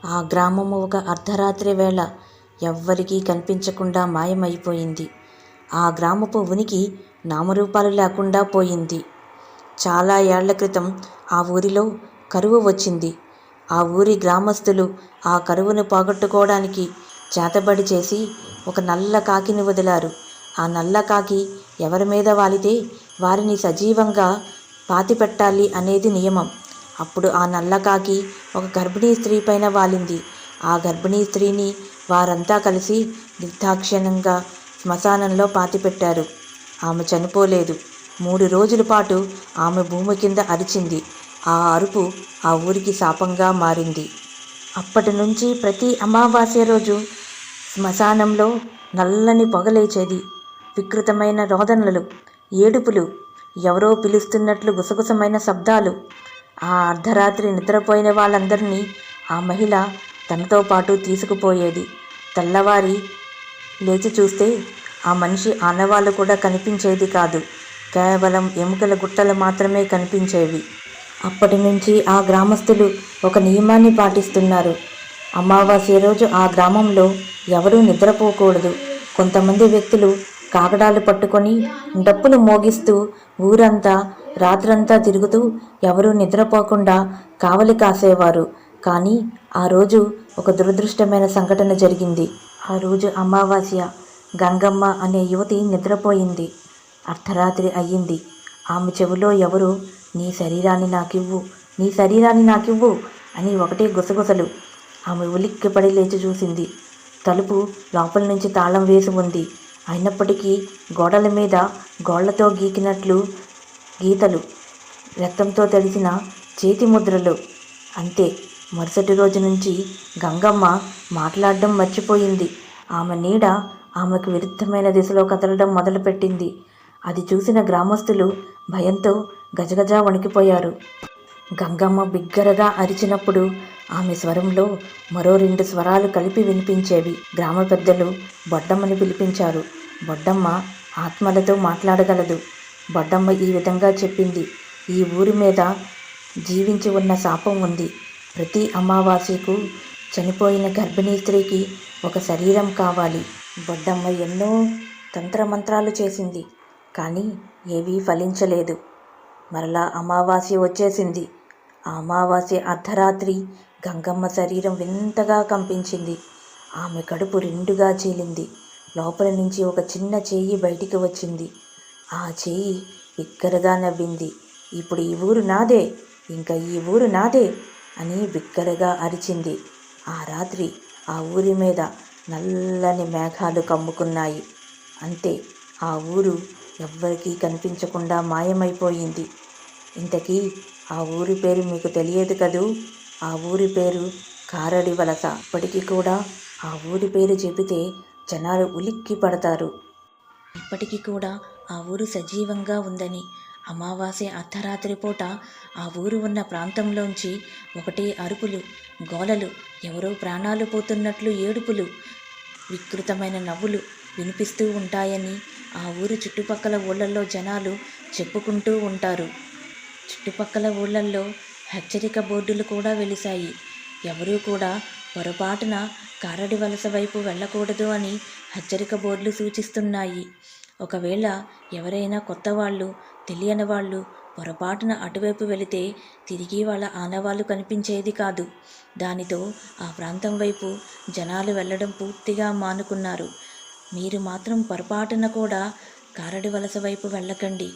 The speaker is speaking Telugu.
ఆ గ్రామము ఒక అర్ధరాత్రి వేళ ఎవ్వరికీ కనిపించకుండా మాయమైపోయింది. ఆ గ్రామపు ఉనికి నామరూపాలు లేకుండా పోయింది. చాలా ఏళ్ల క్రితం ఆ ఊరిలో కరువు వచ్చింది. ఆ ఊరి గ్రామస్తులు ఆ కరువును పోగొట్టుకోవడానికి చేతబడి చేసి ఒక నల్ల కాకిని వదిలారు. ఆ నల్ల కాకి ఎవరి మీద వాలితే వారిని సజీవంగా పాతిపెట్టాలి అనేది నియమం. అప్పుడు ఆ నల్ల కాకి ఒక గర్భిణీ స్త్రీ పైన వాలింది. ఆ గర్భిణీ స్త్రీని వారంతా కలిసి నిర్దాక్షిణ్యంగా శ్మశానంలో పాతిపెట్టారు. ఆమె చనిపోలేదు. 3 రోజుల పాటు ఆమె భూమి కింద అరిచింది. ఆ అరుపు ఆ ఊరికి శాపంగా మారింది. అప్పటి నుంచి ప్రతి అమావాస్య రోజు శ్మశానంలో నల్లని పొగలేచేది. వికృతమైన రోదనలు, ఏడుపులు, ఎవరో పిలుస్తున్నట్లు గుసగుసమైన శబ్దాలు. ఆ అర్ధరాత్రి నిద్రపోయిన వాళ్ళందరినీ ఆ మహిళ తనతో పాటు తీసుకుపోయేది. తెల్లవారి లేచి చూస్తే ఆ మనిషి ఆనవాళ్ళు కూడా కనిపించేది కాదు. కేవలం ఎముకల గుట్టలు మాత్రమే కనిపించేవి. అప్పటి నుంచి ఆ గ్రామస్తులు ఒక నియమాన్ని పాటిస్తున్నారు. అమావాస్య రోజు ఆ గ్రామంలో ఎవరూ నిద్రపోకూడదు. కొంతమంది వ్యక్తులు కాగడాలు పట్టుకొని డప్పులు మోగిస్తూ ఊరంతా రాత్రంతా తిరుగుతూ ఎవరూ నిద్రపోకుండా కావలి కాసేవారు. కానీ ఆ రోజు ఒక దురదృష్టమైన సంఘటన జరిగింది. ఆ రోజు అమావాస్య. గంగమ్మ అనే యువతి నిద్రపోయింది. అర్ధరాత్రి అయ్యింది. ఆమె చెవిలో ఎవరో నీ శరీరాన్ని నాకివ్వు, నీ శరీరాన్ని నాకివ్వు అని ఒకటే గుసగుసలు. ఆమె ఉలిక్కిపడి లేచి చూసింది. తలుపు లోపల నుంచి తాళం వేసి ఉంది. అయినప్పటికీ గోడల మీద గోళ్లతో గీకినట్లు గీతలు, రక్తంతో తడిసిన చేతి ముద్రలు. అంతే. మరుసటి రోజు నుంచి గంగమ్మ మాట్లాడడం మర్చిపోయింది. ఆమె నీడ ఆమెకు విరుద్ధమైన దిశలో కదలడం మొదలుపెట్టింది. అది చూసిన గ్రామస్తులు భయంతో గజగజా వణికిపోయారు. గంగమ్మ బిగ్గరగా అరిచినప్పుడు ఆమె స్వరంలో మరో 2 స్వరాలు కలిపి వినిపించేవి. గ్రామ పెద్దలు బొడ్డమ్మని పిలిపించారు. బొడ్డమ్మ ఆత్మలతో మాట్లాడగలదు. బొడ్డమ్మ ఈ విధంగా చెప్పింది. ఈ ఊరి మీద జీవించి ఉన్న శాపం ఉంది. ప్రతి అమావాస్యకు చనిపోయిన గర్భిణీ స్త్రీకి ఒక శరీరం కావాలి. బొడ్డమ్మ ఎన్నో తంత్రమంత్రాలు చేసింది. కానీ ఏవీ ఫలించలేదు. మరలా అమావాస్య వచ్చేసింది. ఆ అమావాస్య అర్ధరాత్రి గంగమ్మ శరీరం వింతగా కంపించింది. ఆమె కడుపు 2గా చీలింది. లోపల నుంచి ఒక చిన్న చేయి బయటికి వచ్చింది. ఆ చేయి బిగ్గరగా నవ్వింది. ఇప్పుడు ఈ ఊరు నాదే, ఇంకా ఈ ఊరు నాదే అని బిగ్గరగా అరిచింది. ఆ రాత్రి ఆ ఊరి మీద నల్లని మేఘాలు కమ్ముకున్నాయి. అంతే. ఆ ఊరు ఎవ్వరికీ కనిపించకుండా మాయమైపోయింది. ఇంతకీ ఆ ఊరి పేరు మీకు తెలియదు కదూ? ఆ ఊరి పేరు కారడి వలస. ఇప్పటికీ కూడా ఆ ఊరి పేరు చెబితే జనాలు ఉలిక్కి పడతారు. ఇప్పటికీ కూడా ఆ ఊరు సజీవంగా ఉందని, అమావాస్య అర్ధరాత్రి పూట ఆ ఊరు ఉన్న ప్రాంతంలోంచి ఒకటే అరుపులు, గోలలు, ఎవరో ప్రాణాలు పోతున్నట్లు ఏడుపులు, వికృతమైన నవ్వులు వినిపిస్తూ ఉంటాయని ఆ ఊరు చుట్టుపక్కల ఊళ్ళల్లో జనాలు చెప్పుకుంటూ ఉంటారు. చుట్టుపక్కల ఊళ్ళల్లో హెచ్చరిక బోర్డులు కూడా వెలిశాయి. ఎవరూ కూడా పొరపాటున కారడి వలస వైపు వెళ్ళకూడదు అని హెచ్చరిక బోర్డులు సూచిస్తున్నాయి. ఒకవేళ ఎవరైనా కొత్త వాళ్ళు, తెలియని వాళ్ళు పొరపాటున అటువైపు వెళితే తిరిగి వాళ్ళ ఆనవాళ్ళు కనిపించేది కాదు. దానితో ఆ ప్రాంతం వైపు జనాలు వెళ్ళడం పూర్తిగా మానుకున్నారు. మీరు మాత్రం పొరపాటున కూడా కారడి వలస వైపు వెళ్ళకండి.